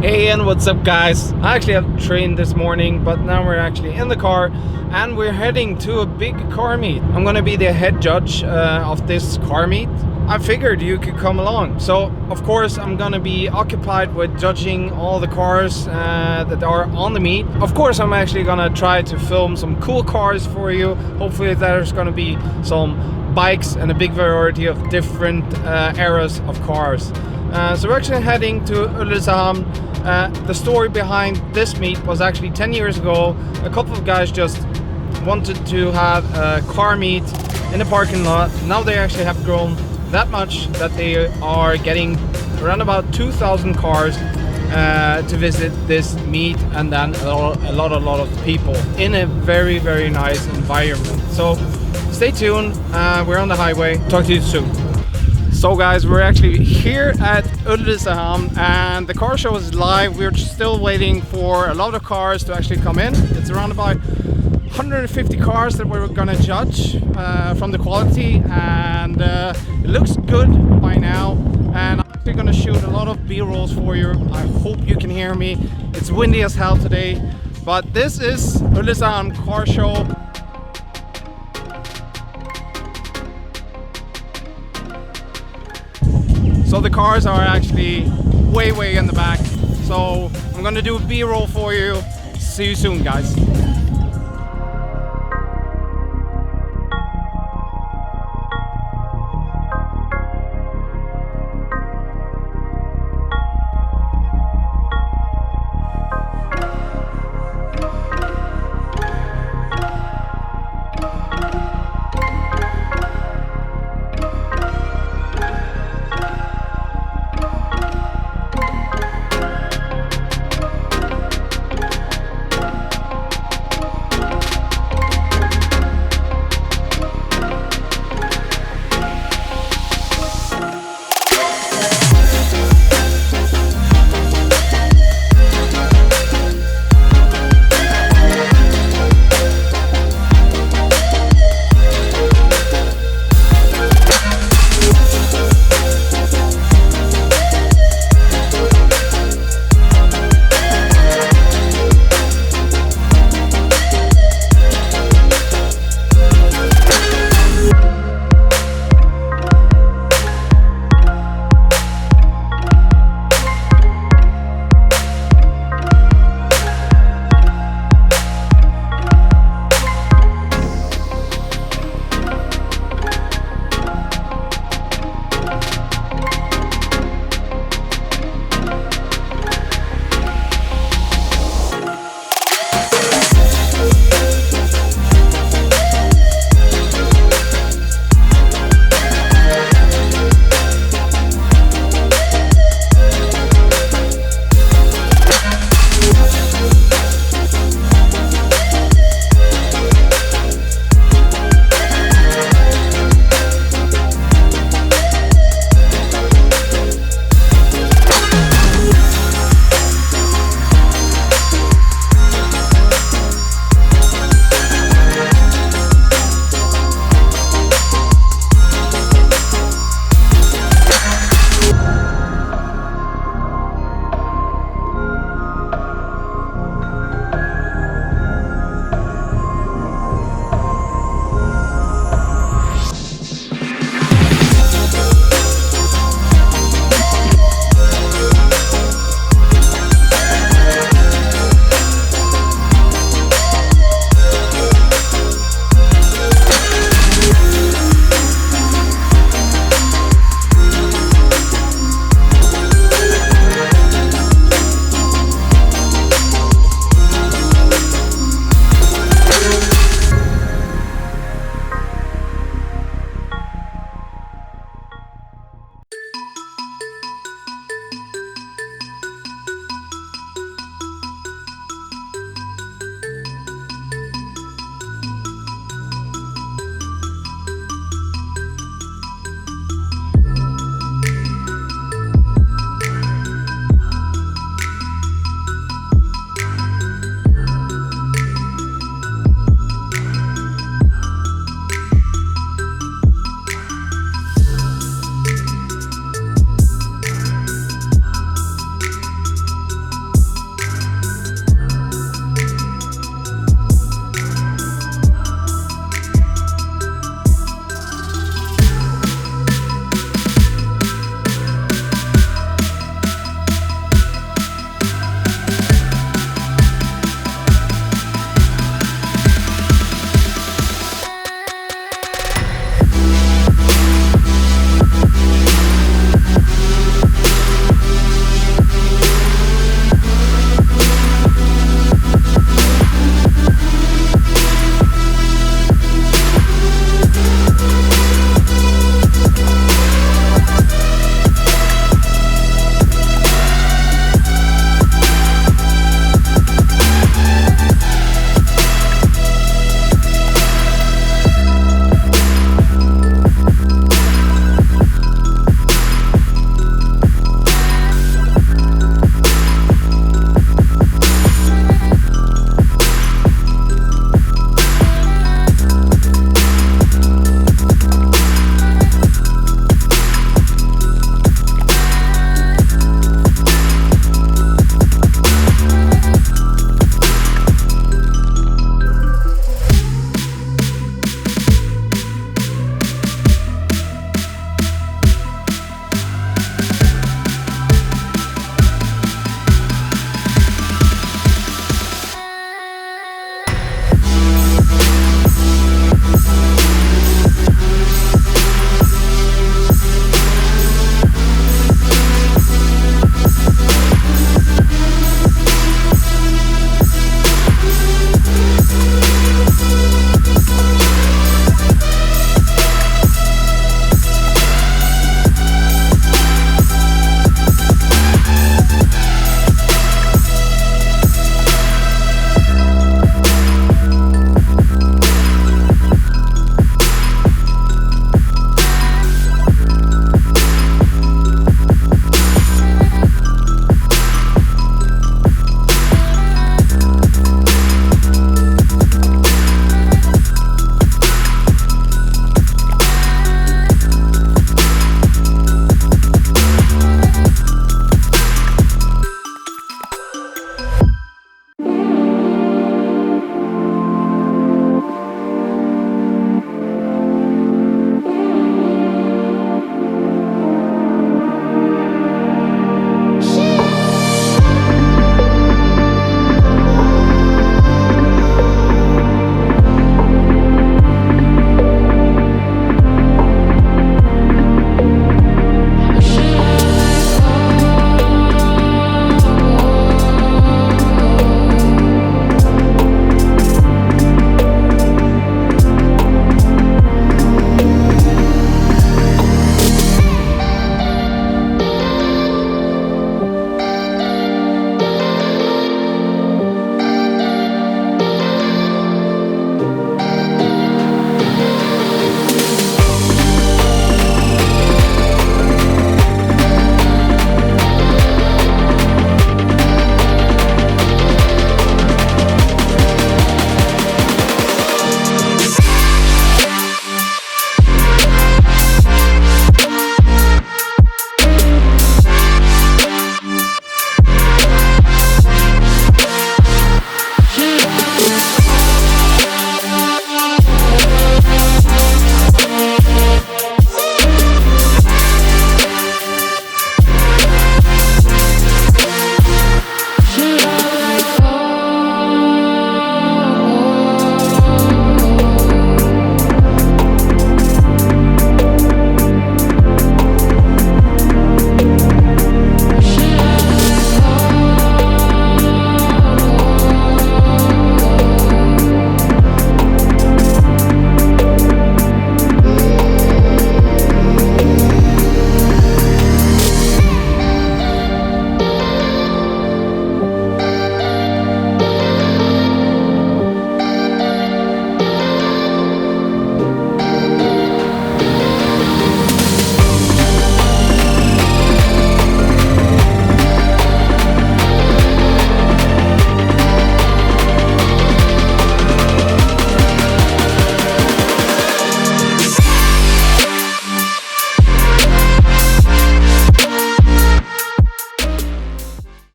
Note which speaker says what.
Speaker 1: Hey, and what's up, guys? I actually have trained this morning, but now we're actually in the car and we're heading to a big car meet. I'm gonna be the head judge of this car meet. I figured you could come along. So, of course, I'm gonna be occupied with judging all the cars that are on the meet. Of course, I'm actually gonna try to film some cool cars for you. Hopefully there's gonna be some bikes and a big variety of different eras of cars. So we're actually heading to Ulricehamn. The story behind this meet was actually 10 years ago. A couple of guys just wanted to have a car meet in the parking lot. Now they actually have grown that much that they are getting around about 2,000 cars to visit this meet, and then a lot of people in a very, very nice environment. So stay tuned. We're on the highway. Talk to you soon. So guys, we're actually here at Ulricehamn and the car show is live. We're still waiting for a lot of cars to actually come in. It's around about 150 cars that we're gonna judge from the quality, and it looks good by now. And I'm actually gonna shoot a lot of B-rolls for you. I hope you can hear me. It's windy as hell today, but this is Ulricehamn car show. So the cars are actually way in the back. So I'm gonna do a B-roll for you. See you soon, guys.